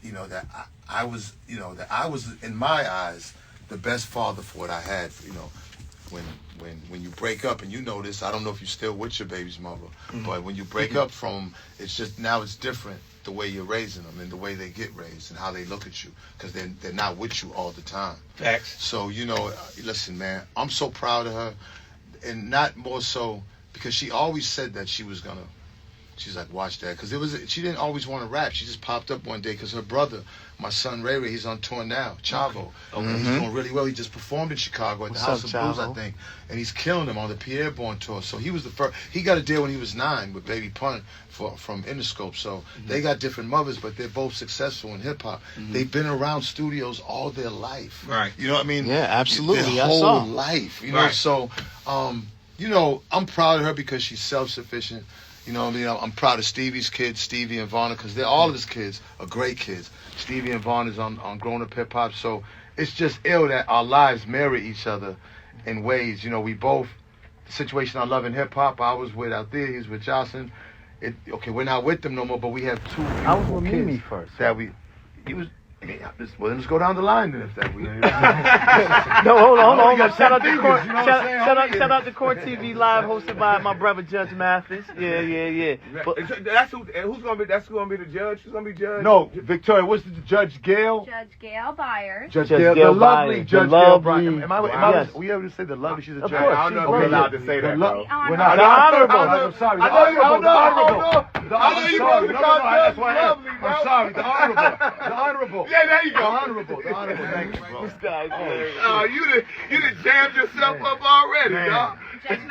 that I was, that I was in my eyes the best father for what I had. When you break up, and you know this, I don't know if you're still with your baby's mother, but when you break up from, it's just now it's different the way you're raising them and the way they get raised and how they look at you, because they're not with you all the time. Facts. So listen, man, I'm so proud of her, and not more so because she always said that she was gonna. She's like, watch that, because she didn't always want to rap. She just popped up one day because her brother, my son Ray Ray, he's on tour now, Chavo. Okay. He's doing really well. He just performed in Chicago at the House of Blues, I think, and he's killing them on the Pierre Bourne tour. So he was the first. He got a deal when he was 9 with Baby Pun from Interscope. So they got different mothers, but they're both successful in hip hop. They've been around studios all their life. Right. You know what I mean? Yeah, absolutely. Their whole life. You know. Right. So, I'm proud of her because she's self-sufficient. I'm proud of Stevie's kids, Stevie and Vonna, because all of his kids are great kids. Stevie and Vaughn is on Grown Up Hip Hop, so it's just ill that our lives mirror each other in ways. We both, the situation I love in hip hop, I was with out there, he was with Jocelyn. We're not with them no more, but we have 2 beautiful I was with kids Mimi first. Let's go down the line then if that we. No, hold on. Shout out to Court. Shout out to Court TV Live, hosted by my brother Judge Mathis. Yeah. But who's gonna be the judge? Who's gonna be judge? No, Victoria. What's the Judge Gail? Judge Gail Byers. Judge Gail, the lovely Judge Gail Byers. Are we able to say the lovely? She's a judge. Course, I don't know if we're allowed to say that, bro. We're not. The honorable. I'm sorry. The honorable. That's why I'm sorry. The honorable. Yeah, there you go. The honorable. Thank you, bro. This guy's hilarious. You done jammed yourself up already, dog.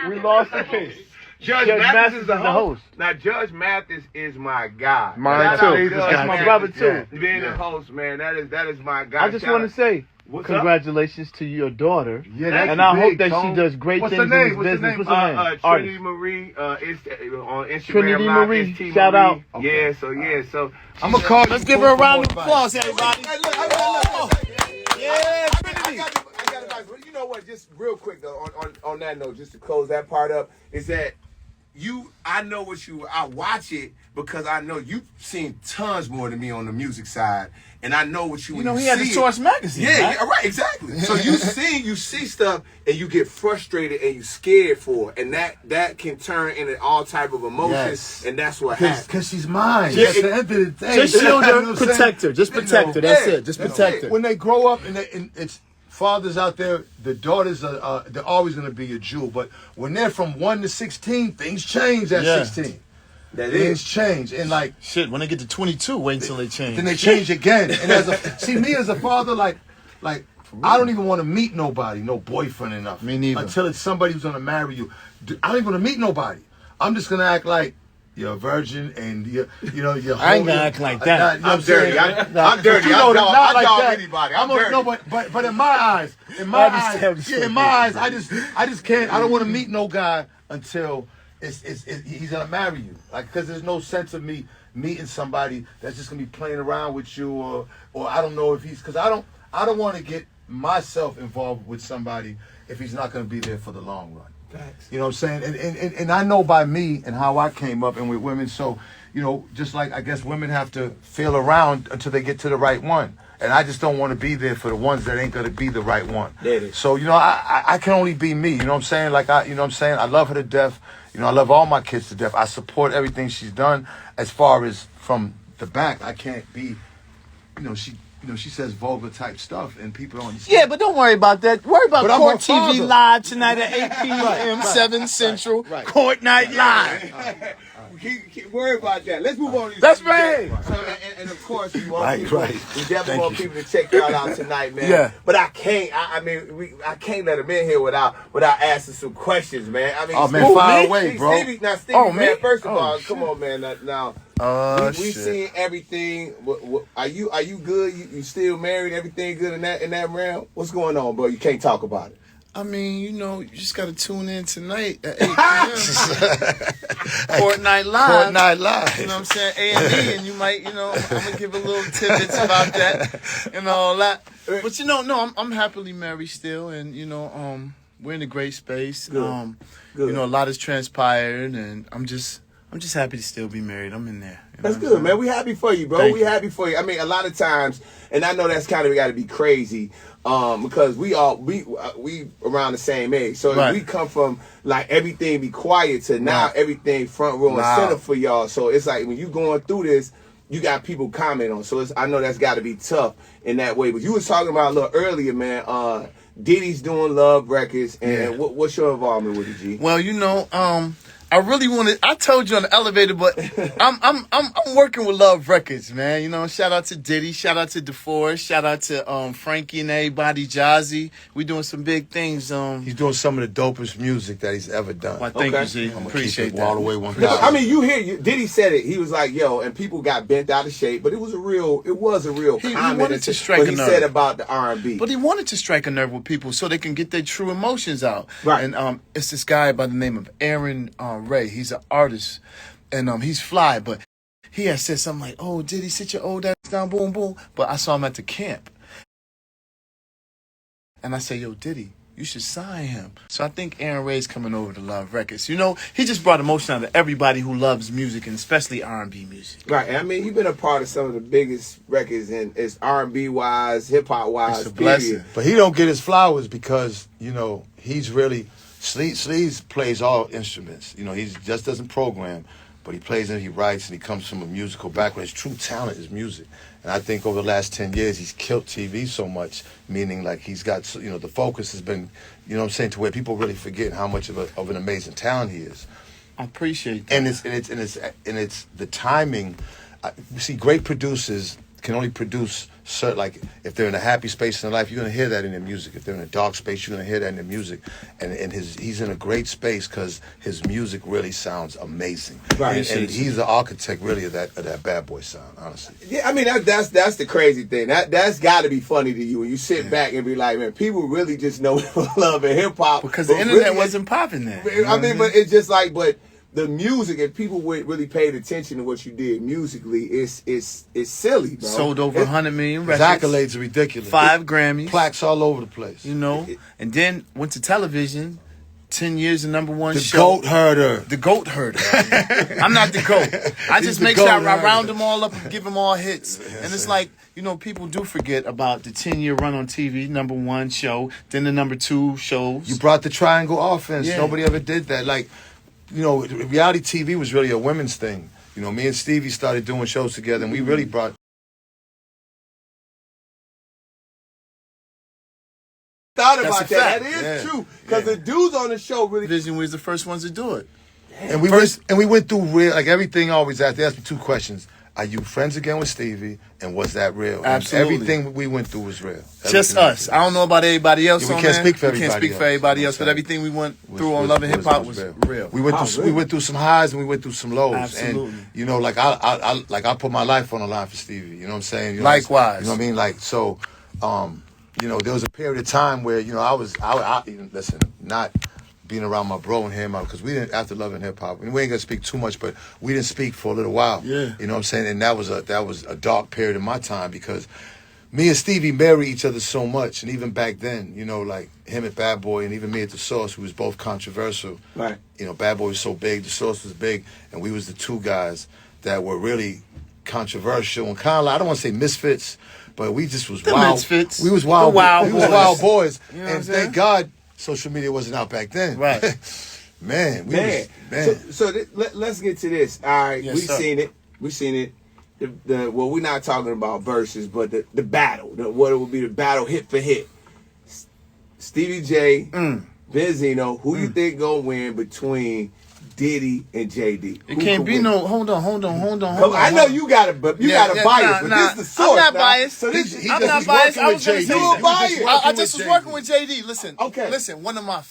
We lost the case. Judge Mathis is the host. Now, Judge Mathis is my guy. Mine too. That's my brother too. Being the host, man, that is my guy. I just want to say, congratulations to your daughter. Yeah, that's and I big, hope that she does great things in this business. What's her name? Trinity Marie on Instagram. Trinity Live, Marie, ST shout Marie. out. Okay. So I'm gonna call. Let's give her a round of applause, everybody. Hey, look. Yeah, Trinity. I got advice. But you know what? Just real quick though, on that note, just to close that part up, is that I watch it because I know you've seen tons more than me on the music side, and I know what you. He had the Source magazine. Yeah, right, exactly. So you see stuff, and you get frustrated and you scared for it, and that can turn into all type of emotions, and that's what happens. Because she's mine. At the end of the day, Just shield her, protect her. Just protect her. That's it. Just protect her. When they grow up, and it's fathers out there, the daughters they're always going to be a jewel. But when they're from 1 to 16, things change at 16. Things change, and shit. When they get to 22, wait until they change. Then they change again. And me as a father, like I don't even want to meet nobody, no boyfriend enough. Me neither. Until it's somebody who's going to marry you. I don't even want to meet nobody. I'm just going to act like you're a virgin, and you're I ain't gonna act like that. I'm dirty. I'm dirty. Not I like dog that. anybody. I'm dirty. No, but in my eyes, I just can't. I don't want to meet no guy until he's gonna marry you. Because there's no sense of me meeting somebody that's just gonna be playing around with you, or I don't know if because I don't want to get myself involved with somebody if he's not gonna be there for the long run. Facts. You know what I'm saying? And I know by me and how I came up and with women, so, just like I guess women have to feel around until they get to the right one. And I just don't want to be there for the ones that ain't going to be the right one. So, I can only be me. You know what I'm saying? I love her to death. I love all my kids to death. I support everything she's done. As far as from the back, I can't be, she says vulgar type stuff, and people don't understand. Yeah, but don't worry about that. Worry about But Court TV Live tonight at 8 p.m. 7 Central. Court Night Live. Worry about that. Let's move on. That's right. And of course, we Thank definitely want people to check y'all out tonight, man. Yeah. But I can't. I can't let them in here without asking some questions, man. Oh man, fire away, bro. Stevie, man. First of all, come on, man. Now. We seen everything. Are you good? You still married? Everything good in that realm? What's going on, bro? You can't talk about it. I mean, you just got to tune in tonight at 8 p.m. Court Night Live. Court Night Live. You know what I'm saying? A&E, and you might, I'm going to give a little tidbits about that and all that. But, no, I'm happily married still, and, we're in a great space. Good. A lot has transpired, and I'm just I'm just happy to still be married. I'm in there. You know That's good, man. We happy for you, bro. Thank you. Happy for you. I mean, a lot of times, and I know that's kind of got to be crazy, because we around the same age. So if we come from like everything be quiet to now everything front row and center for y'all. So it's like when you going through this, you got people comment on. So I know that's got to be tough in that way. But you was talking about a little earlier, man. Diddy's doing Love Records, and what's your involvement with it, G? Well, you know, I really wanted. I told you on the elevator, but I'm working with Love Records, man. You know, shout out to Diddy, shout out to DeForest, shout out to Frankie and everybody, Jazzy. We doing some big things. He's doing some of the dopest music that he's ever done. Well, thank you, Z. Appreciate that. All the way 1,000. I mean, Diddy said it. He was like, "Yo," and people got bent out of shape, but it was a real comment. He wanted to strike what a he nerve. said about the R&B. But he wanted to strike a nerve with people so they can get their true emotions out. Right. And it's this guy by the name of Aaron Ray. He's an artist, and he's fly, but he had said something like, "Oh, Diddy, sit your old ass down, boom, boom." But I saw him at the camp, and I said, "Yo, Diddy, you should sign him." So I think Aaron Ray's coming over to Love Records. You know, he just brought emotion out of everybody who loves music, and especially R&B music. Right. I mean, you've been a part of some of the biggest records, and it's R&B wise, hip hop wise. It's a blessing. But he don't get his flowers because, you know, he's really Sleaze plays all instruments. You know, he just doesn't program, but he plays and he writes, and he comes from a musical background. His true talent is music. And I think over the last 10 years, he's killed TV so much, meaning like he's got, you know, the focus has been, you know what I'm saying, to where people really forget how much of an amazing talent he is. I appreciate that. And it's the timing. You see, great producers can only produce certain, like if they're in a happy space in their life, you're gonna hear that in their music. If they're in a dark space, you're gonna hear that in their music. And he's in a great space because his music really sounds amazing. Right. And he's the architect really of that bad boy sound, honestly. Yeah, I mean that's the crazy thing. That's got to be funny to you when you sit back and be like, man, people really just know love and hip hop because the internet wasn't popping then. I mean, but it's just like, but the music, if people would really paid attention to what you did musically, it's silly, bro. Sold over 100 million records. His accolades are ridiculous. 5 Grammys. Plaques all over the place. You know, and then went to television. 10 years the #1 the show. Goat Herder. The Goat Herder. I'm not the GOAT. I just make sure I round them all up and give them all hits. And it's like, you know, people do forget about the 10-year run on TV, #1 show, then the #2 shows. You brought the triangle offense. Yeah. Nobody ever did that. Like, you know, reality TV was really a women's thing. You know, me and Stevie started doing shows together, and we really brought. Thought about that. That is true because the dudes on the show really. Vision was the first ones to do it. And we went through real, like everything always asked. They asked me 2 questions. Are you friends again with Stevie? And was that real? Absolutely. And everything we went through was real. Just us. I don't know about everybody else. We can't speak for everybody. We can't speak for everybody else, but everything we went through on Love and Hip Hop was real. We went through some highs and we went through some lows. Absolutely. And you know, like I put my life on the line for Stevie. You know what I'm saying? You know, Likewise. You know what I mean? Like so, you know, there was a period of time where you know I listen, not being around my bro and him, because we didn't, after Love and Hip Hop, and we ain't gonna speak too much, but we didn't speak for a little while. Yeah. You know what I'm saying? And that was a dark period in my time because me and Stevie married each other so much, and even back then, you know, like him at Bad Boy and even me at The Source, who was both controversial. Right. You know, Bad Boy was so big, The Source was big, and we was the 2 guys that were really controversial and kind of like, I don't want to say misfits, but we just was wild. Misfits. We was wild. We was wild boys. You know what and I'm saying? thank God social media wasn't out back then. Right. Man. So let's get to this. All right, Yes, we've sir. seen it. We've seen it. Well, we're not talking about verses, but the battle. What it would be the battle hit for hit. Stevie J, Benzino. Who you think gonna win between Diddy and JD? It can't be no. Hold on. I know you got it, but you got a bias. But this is the source. I'm not now. biased. So this, He I'm just not was biased. working I with was gonna JD. say You a that. bias. I just was working with JD. Listen. Okay. Listen. One of my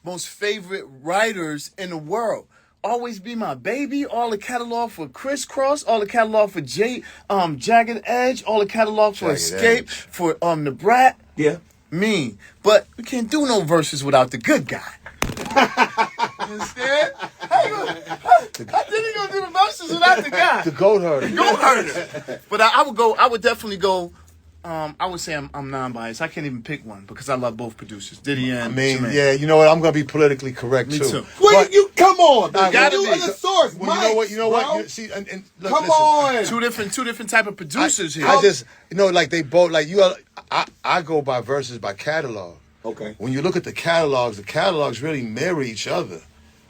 most favorite writers in the world. Always Be My Baby, all the catalog for Crisscross, all the catalog for Jagged Edge, all the catalog for Jagged Escape, Edge. for The Brat. Yeah. Me. But we can't do no verses without the good guy. You understand? How did he gonna do the verses without the guy? The Goat Herder. Go Herder. But I would definitely go I would say I'm non-biased. I can't even pick one because I love both producers, Diddy and Jermaine. Yeah, you know what? I'm gonna be politically correct Me too. too. Well, you come on, Nah, you gotta are be. the source. Well, you know what? Bro. You see, and look, Come listen, on. Two different type of producers here. I just, like they both, like you. I go by verses by catalog. Okay. When you look at the catalogs really mirror each other.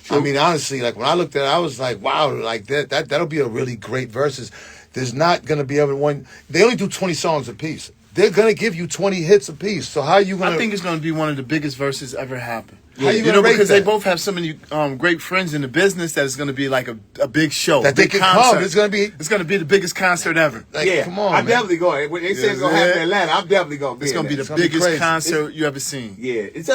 True. I mean, honestly, like when I looked at it, I was like, wow, like that'll be a really great verses. There's not gonna be everyone. They only do 20 songs a piece. They're gonna give you 20 hits a piece. So how are you gonna? I think it's gonna be one of the biggest verses ever happen. How you gonna rate because that? they both have so many great friends in the business that it's gonna be like a big show. That they big can concert. come. It's gonna be the biggest concert ever. Like, Yeah, come on, I'm man. definitely going. When they say it's gonna happen in Atlanta, I'm definitely gonna be. It's gonna be It's the gonna be biggest crazy. concert you ever seen. Yeah, it's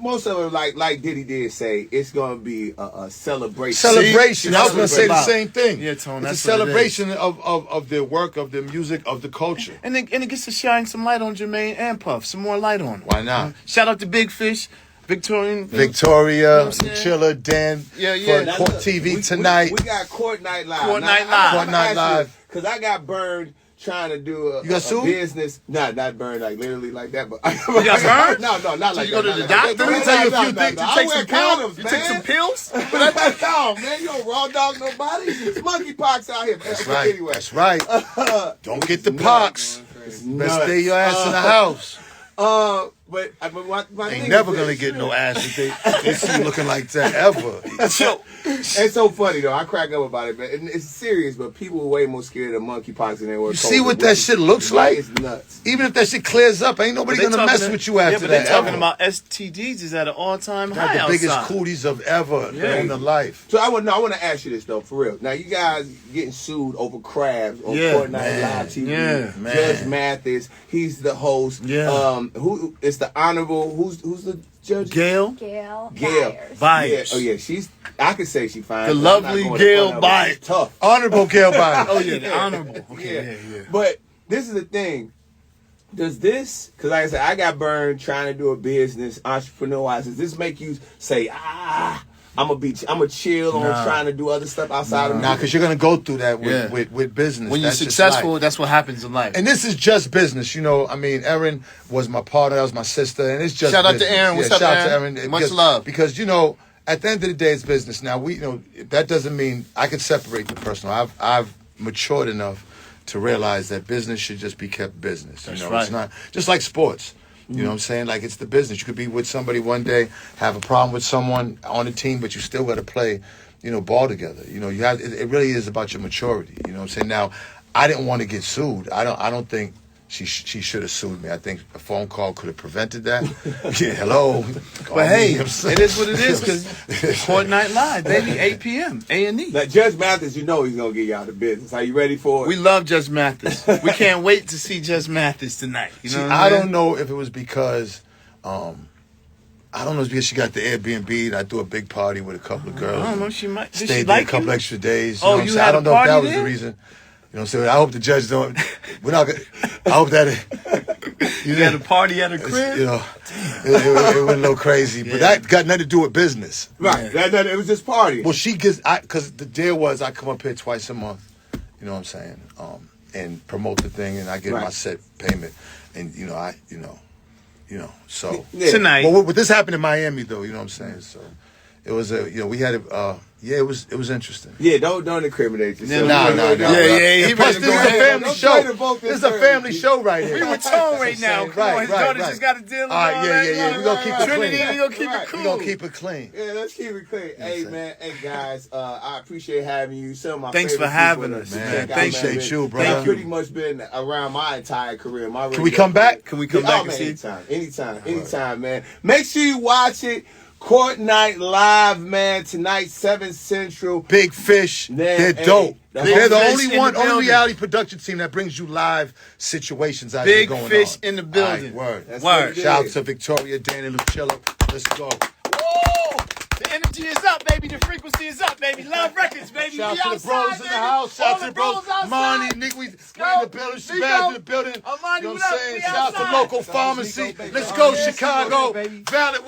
most of it like Diddy did say. It's gonna be a celebration. Celebration. I was gonna say the Celebrate. same thing. Yeah, Tone, It's that's a what it is. celebration of their work, of their music, of the culture. And it gets to shine some light on Jermaine and Puff. Some more light on them. Why not? Shout out to Big Fish, Victoria, Victoria, I'm saying? Chiller, Dan, Yeah. for Now, Court look, TV tonight. We got Court Night Live. Court Night Live. Court Night Live. Because I got burned trying to do a You got sued? business. Not burned like literally like that, but You got burned? No, not So like you go that. to not the like doctor? that. Let me tell you a few No, things. no, You I take wear some condoms, pills? You man. take some pills? No, man, you don't raw dog nobody. It's monkeypox out here. That's right. Anyway. That's right. Don't get the nuts. pox. It's Best nuts. stay your ass in the house. But my Ain't thing never is gonna this. get no ass if they see you looking like that ever. It's so funny though. I crack up about it, man. And it's serious, but people are way more scared of monkeypox than they were. You see what that shit looks like? It's nuts. Even if that shit clears up, ain't nobody gonna mess with you after but they that. talking ever. about STDs is at an all-time high Got the biggest outside. cooties of ever in the life. So I want to ask you this though, for real. Now you guys getting sued over crabs on Yeah, Court Night man. Live TV. Yeah, man. Judge Mathis, he's the host. Yeah. Who is the honorable? Who's the judge? Gail Gail Yeah. Byers. Byers. Oh yeah, I could say she fine. The but I'm not lovely going to Gail front of her. Byers. She's tough. Honorable Gail Byers. Oh yeah, the honorable. Okay, yeah. But this is the thing. Does this, because like I said, I got burned trying to do a business, entrepreneur-wise. Does this make you say, I'm gonna chill on Nah. trying to do other stuff outside of Nah, because you're gonna go through that Yeah. with business. When you're That's just successful, life. that's what happens in life. And this is just business, you know. I mean, Erin was my partner, that was my sister, and it's just Shout out to business. Erin. What's up, shout out to Erin? Erin. Much because, love. Because you know, at the end of the day, it's business. Now that doesn't mean I can separate the personal. I've matured enough to realize that business should just be kept business. That's It's right. not just like sports. You know what I'm saying? Like, it's the business. You could be with somebody one day, have a problem with someone on the team, but you still got to play, ball together. You have. It really is about your maturity. You know what I'm saying? Now, I didn't want to get sued. I don't think she should have sued me. I think a phone call could have prevented that. Yeah, hello. But hey, it is what it is because Court Night Live, baby, 8 p.m. A&E. Now, Judge Mathis, he's gonna get you out of business. Are you ready for it? We love Judge Mathis. We can't wait to see Judge Mathis tonight. You know See, what I I'm saying? don't know if it was because, she got the Airbnb and I threw a big party with a couple of girls. I don't know. She might. Did Stayed she there like a couple you? extra days. Oh, know what I'm you saying? had I don't a know if that party was there? the reason. You know what I'm saying? I hope the judge don't. We're not gonna. I hope that. You had a party at her crib? It went a little crazy, but that got nothing to do with business. Right. That it was just party. Well, she gets, because the deal was I come up here twice a month, you know what I'm saying, and promote the thing, and I get my set payment, and so. Yeah. Tonight. Well, this happened in Miami though, you know what I'm saying, so. It was we had it was interesting. Yeah, don't incriminate yourself. Nah. Yeah. he Plus, ready to this go is a ahead. family Don't show. try to vote This this is a early. family show right here. We with Tone right now. Come on, his daughter just got a deal. All right, yeah. We're gonna keep it Trinity, clean. we gonna keep Right. it cool. We're gonna keep it clean. Yeah, let's keep it clean. Hey, man. Hey, guys. I appreciate having you. Some of my Thanks favorite for having people us, to man. check out, Appreciate you, bro. They've pretty much been around my entire career. Can we come back? Can we come back and man, see? anytime, man. Make sure you watch it. Court Night Live, man. Tonight, 7 Central. Big Fish, Man, they're hey, dope. the They're the Big Fish only in the only building. reality production team that brings you live situations out Big there going Fish on. in the building. All right, word. That's what it Shout out is. to Victoria, Danny, Lucilla. Let's go. Woo! The energy is up, baby. The frequency is up, baby. Love Records, baby. Shout We out to the outside, bros in the baby. house. Shout All out to the bros. outside. Monty, Nick, we in go. the building. Nico. Shabazz in the building. Amani, You know what what I'm up? saying? We Shout out to outside. local pharmacy. Let's go, Chicago. Valid.